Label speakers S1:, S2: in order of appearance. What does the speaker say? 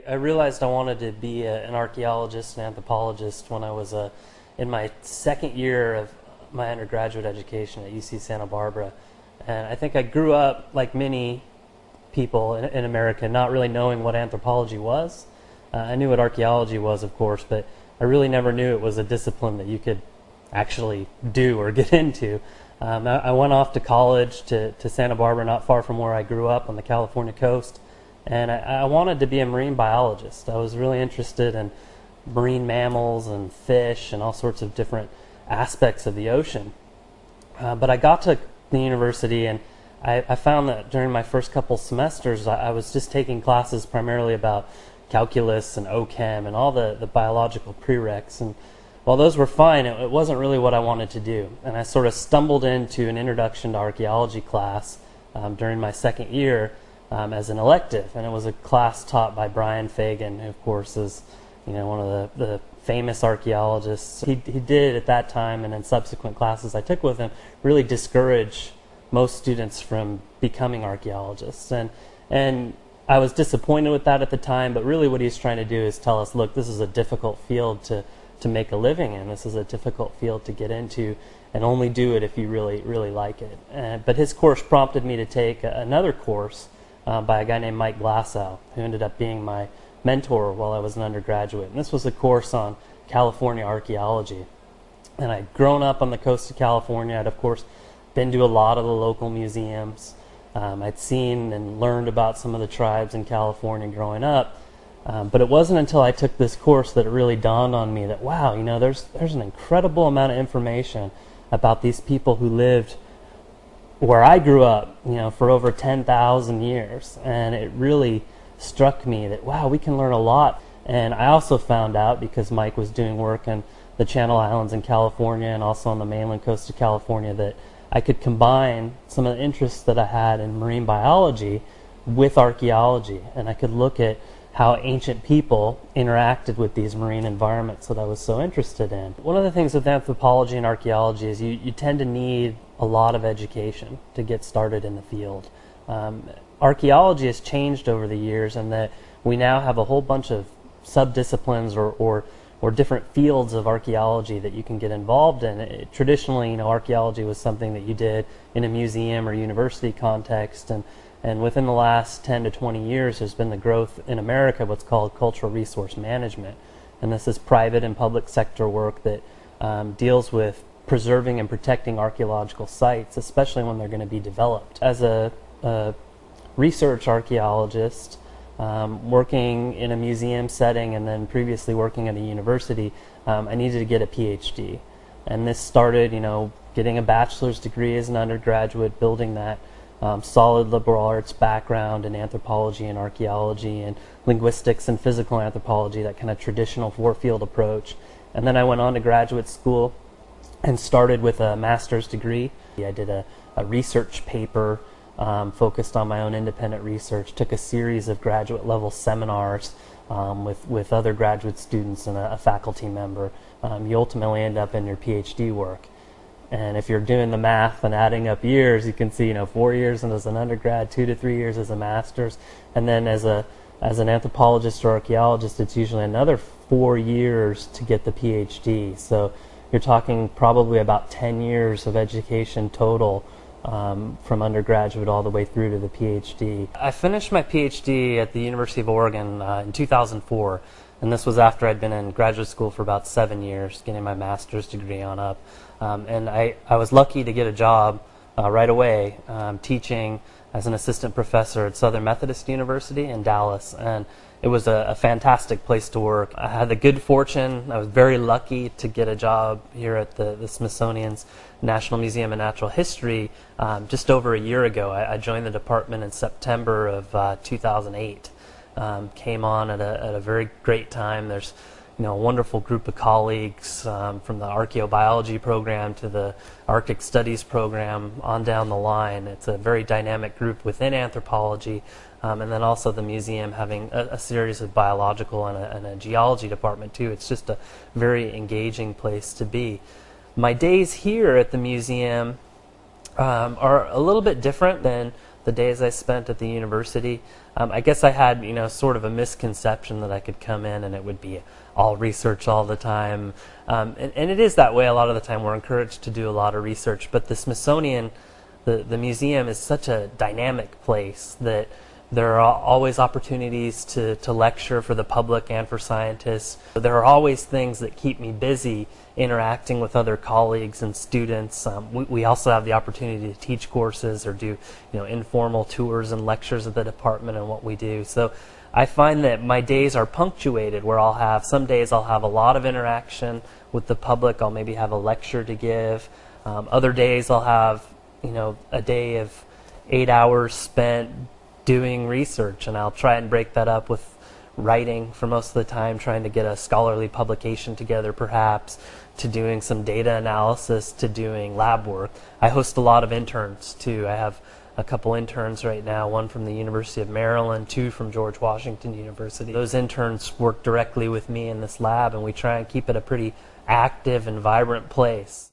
S1: I realized I wanted to be an archaeologist and anthropologist when I was in my second year of my undergraduate education at UC Santa Barbara. And I think I grew up, like many people in America, not really knowing what anthropology was. I knew what archaeology was, of course, but I really never knew it was a discipline that you could actually do or get into. I went off to college to Santa Barbara, not far from where I grew up on the California coast. And I wanted to be a marine biologist. I was really interested in marine mammals and fish and all sorts of different aspects of the ocean. But I got to the university and I found that during my first couple semesters I was just taking classes primarily about calculus and OChem and all the biological prereqs. And while those were fine, it wasn't really what I wanted to do. And I sort of stumbled into an introduction to archaeology class during my second year as an elective, and it was a class taught by Brian Fagan, who of course is, one of the famous archaeologists. He did at that time, and in subsequent classes I took with him, really discourage most students from becoming archaeologists, and I was disappointed with that at the time. But really, what he's trying to do is tell us, look, this is a difficult field to make a living in. This is a difficult field to get into, and only do it if you really like it. But his course prompted me to take another course by a guy named Mike Glassow, who ended up being my mentor while I was an undergraduate. And this was a course on California archaeology. And I'd grown up on the coast of California. I'd, of course, been to a lot of the local museums. I'd seen and learned about some of the tribes in California growing up. But it wasn't until I took this course that it really dawned on me that, wow, there's an incredible amount of information about these people who lived where I grew up, for over 10,000 years. And it really struck me that, wow, we can learn a lot. And I also found out, because Mike was doing work in the Channel Islands in California and also on the mainland coast of California, that I could combine some of the interests that I had in marine biology with archaeology. And I could look at how ancient people interacted with these marine environments that I was so interested in. One of the things with anthropology and archaeology is you tend to need a lot of education to get started in the field. Archaeology has changed over the years, and that we now have a whole bunch of subdisciplines or different fields of archaeology that you can get involved in. Traditionally, archaeology was something that you did in a museum or university context, and within the last 10 to 20 years, there's been the growth in America, what's called cultural resource management. And this is private and public sector work that deals with preserving and protecting archaeological sites, especially when they're going to be developed. As a research archaeologist, working in a museum setting and then previously working at a university, I needed to get a PhD. And this started, getting a bachelor's degree as an undergraduate, building that solid liberal arts background in anthropology and archaeology and linguistics and physical anthropology, that kind of traditional four-field approach. And then I went on to graduate school and started with a master's degree. I did a research paper focused on my own independent research, took a series of graduate level seminars with other graduate students and a faculty member. You ultimately end up in your PhD work. And if you're doing the math and adding up years, you can see, 4 years as an undergrad, 2 to 3 years as a master's, and then as an anthropologist or archaeologist, it's usually another 4 years to get the PhD. So you're talking probably about 10 years of education total from undergraduate all the way through to the PhD. I finished my PhD at the University of Oregon in 2004, and this was after I'd been in graduate school for about 7 years, getting my master's degree on up. And I was lucky to get a job right away teaching as an assistant professor at Southern Methodist University in Dallas, and it was a fantastic place to work. I had the good fortune, I was very lucky to get a job here at the Smithsonian's National Museum of Natural History just over a year ago. I joined the department in September of 2008. Came on at a very great time. There's a wonderful group of colleagues from the archaeobiology program to the Arctic Studies program on down the line. It's a very dynamic group within anthropology, and then also the museum having a series of biological and a geology department too. It's just a very engaging place to be. My days here at the museum are a little bit different than the days I spent at the university. I guess I had, sort of a misconception that I could come in and it would be all research all the time. And it is that way a lot of the time. We're encouraged to do a lot of research, but the Smithsonian, the museum is such a dynamic place that there are always opportunities to lecture for the public and for scientists. There are always things that keep me busy interacting with other colleagues and students. We also have the opportunity to teach courses or do informal tours and lectures of the department and what we do. So I find that my days are punctuated where some days I'll have a lot of interaction with the public. I'll maybe have a lecture to give. Other days I'll have a day of 8 hours spent doing research, and I'll try and break that up with writing for most of the time, trying to get a scholarly publication together perhaps, to doing some data analysis, to doing lab work. I host a lot of interns too. I have a couple interns right now, one from the University of Maryland, two from George Washington University. Those interns work directly with me in this lab, and we try and keep it a pretty active and vibrant place.